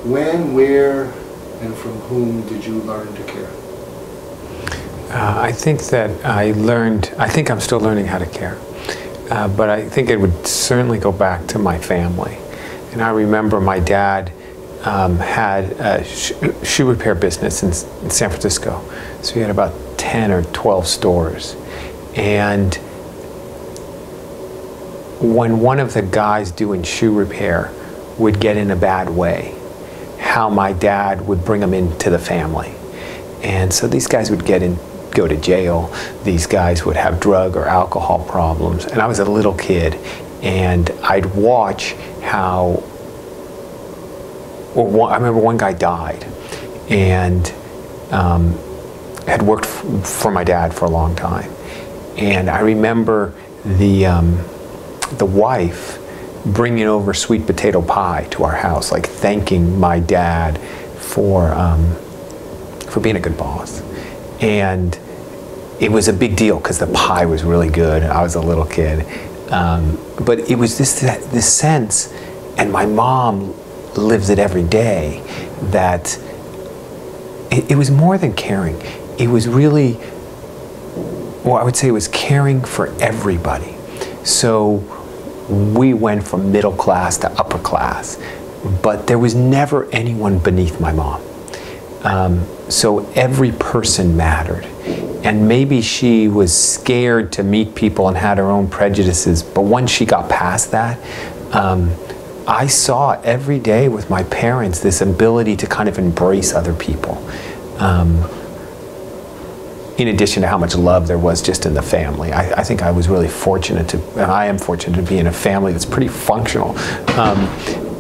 When, where, and from whom did you learn to care? I think that I think I'm still learning how to care. But I think it would certainly go back to my family. And I remember my dad had a shoe repair business in San Francisco. So he had about 10 or 12 stores. And when one of the guys doing shoe repair would get in a bad way, how my dad would bring them into the family. And so these guys would go to jail. These guys would have drug or alcohol problems. And I was a little kid, and I'd watch how, I remember one guy died and had worked for my dad for a long time. And I remember the wife bringing over sweet potato pie to our house, like thanking my dad for being a good boss. And it was a big deal because the pie was really good. I was a little kid. But it was this sense, and my mom lives it every day, that it was more than caring. It was really, well, I would say it was caring for everybody. So we went from middle class to upper class, but there was never anyone beneath my mom. So every person mattered. And maybe she was scared to meet people and had her own prejudices, but once she got past that, I saw every day with my parents this ability to kind of embrace other people. In addition to how much love there was just in the family. I think I was really fortunate and I am fortunate to be in a family that's pretty functional,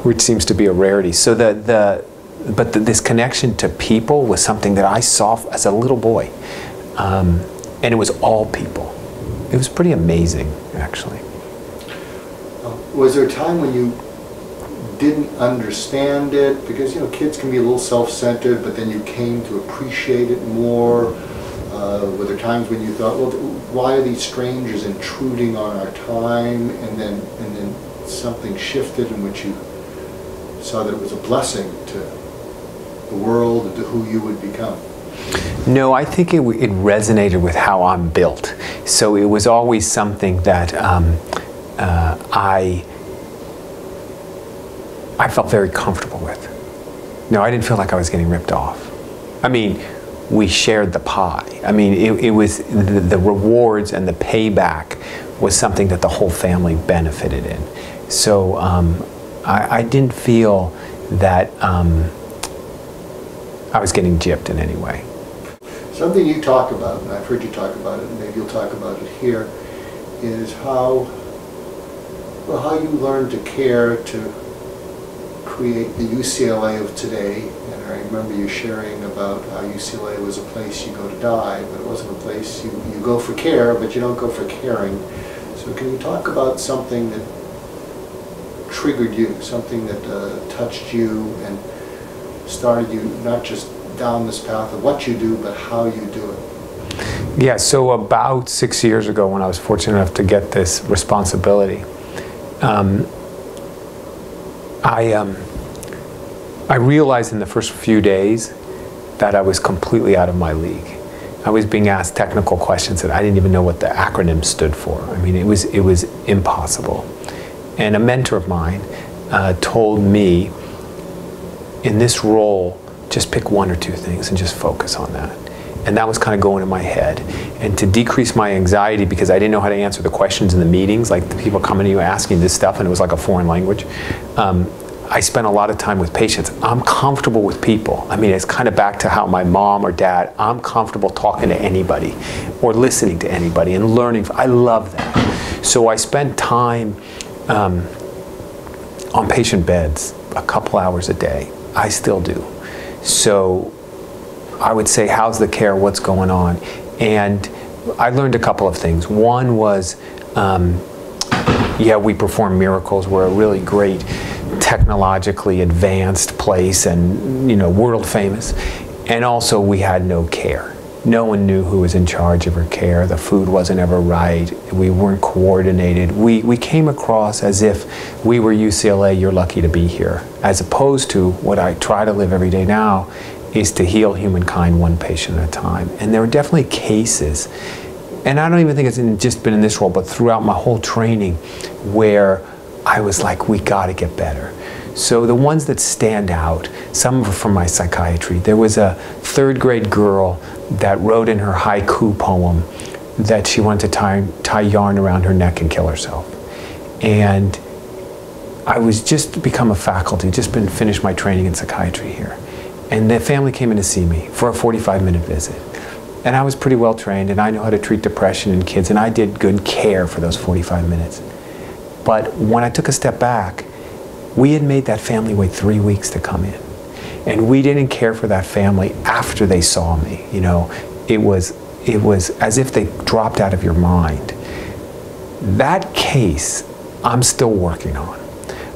which seems to be a rarity. So this connection to people was something that I saw as a little boy. And it was all people. It was pretty amazing, actually. Was there a time when you didn't understand it? Because, you know, kids can be a little self-centered, but then you came to appreciate it more. Were there times when you thought, well, why are these strangers intruding on our time? And then something shifted in which you saw that it was a blessing to the world and to who you would become. No, I think it resonated with how I'm built. So it was always something that I felt very comfortable with. No, I didn't feel like I was getting ripped off. I mean, we shared the pie. I mean, it was the rewards and the payback was something that the whole family benefited in. So I didn't feel that I was getting gypped in any way. Something you talk about, and I've heard you talk about it, and maybe you'll talk about it here, is how you learned to care to create the UCLA of today. And I remember you sharing about how UCLA was a place you go to die, but it wasn't a place you go for care, but you don't go for caring. So can you talk about something that triggered you, something that touched you and started you not just down this path of what you do, but how you do it? Yeah, so about 6 years ago when I was fortunate enough to get this responsibility, I realized in the first few days that I was completely out of my league. I was being asked technical questions that I didn't even know what the acronym stood for. I mean, it was impossible. And a mentor of mine told me, in this role, just pick one or two things and just focus on that. And that was kind of going in my head. And to decrease my anxiety, because I didn't know how to answer the questions in the meetings, like the people coming to you asking this stuff and it was like a foreign language, I spent a lot of time with patients. I'm comfortable with people. I mean, it's kind of back to how my mom or dad, I'm comfortable talking to anybody or listening to anybody and learning. I love that. So I spent time on patient beds a couple hours a day. I still do. So I would say, how's the care, what's going on? And I learned a couple of things. One was, yeah, we perform miracles. We're a really great technologically advanced place and, you know, world famous. And also we had no care. No one knew who was in charge of her care. The food wasn't ever right. We weren't coordinated. We came across as if we were UCLA, you're lucky to be here, as opposed to what I try to live every day now is to heal humankind one patient at a time. And there are definitely cases, and I don't even think it's just been in this role, but throughout my whole training, where I was like, we gotta get better. So the ones that stand out, some are from my psychiatry. There was a 3rd grade girl that wrote in her haiku poem that she wanted to tie yarn around her neck and kill herself. And I was just become a faculty, just been finished my training in psychiatry here. And the family came in to see me for a 45-minute visit. And I was pretty well trained, and I know how to treat depression in kids, and I did good care for those 45 minutes. But when I took a step back, we had made that family wait 3 weeks to come in. And we didn't care for that family after they saw me. You know, it was as if they dropped out of your mind. That case, I'm still working on.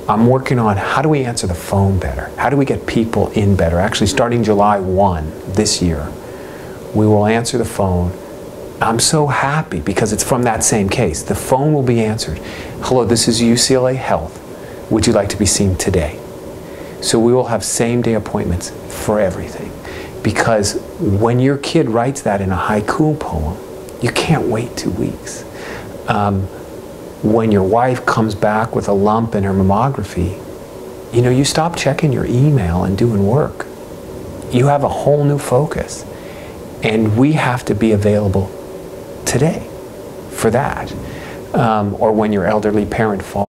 I'm working on how do we answer the phone better? How do we get people in better? Actually, starting July 1 this year, we will answer the phone. I'm so happy because it's from that same case. The phone will be answered. Hello, this is UCLA Health. Would you like to be seen today? So we will have same-day appointments for everything. Because when your kid writes that in a haiku poem, you can't wait 2 weeks. When your wife comes back with a lump in her mammography, you know, you stop checking your email and doing work. You have a whole new focus. And we have to be available today for that. Or when your elderly parent falls.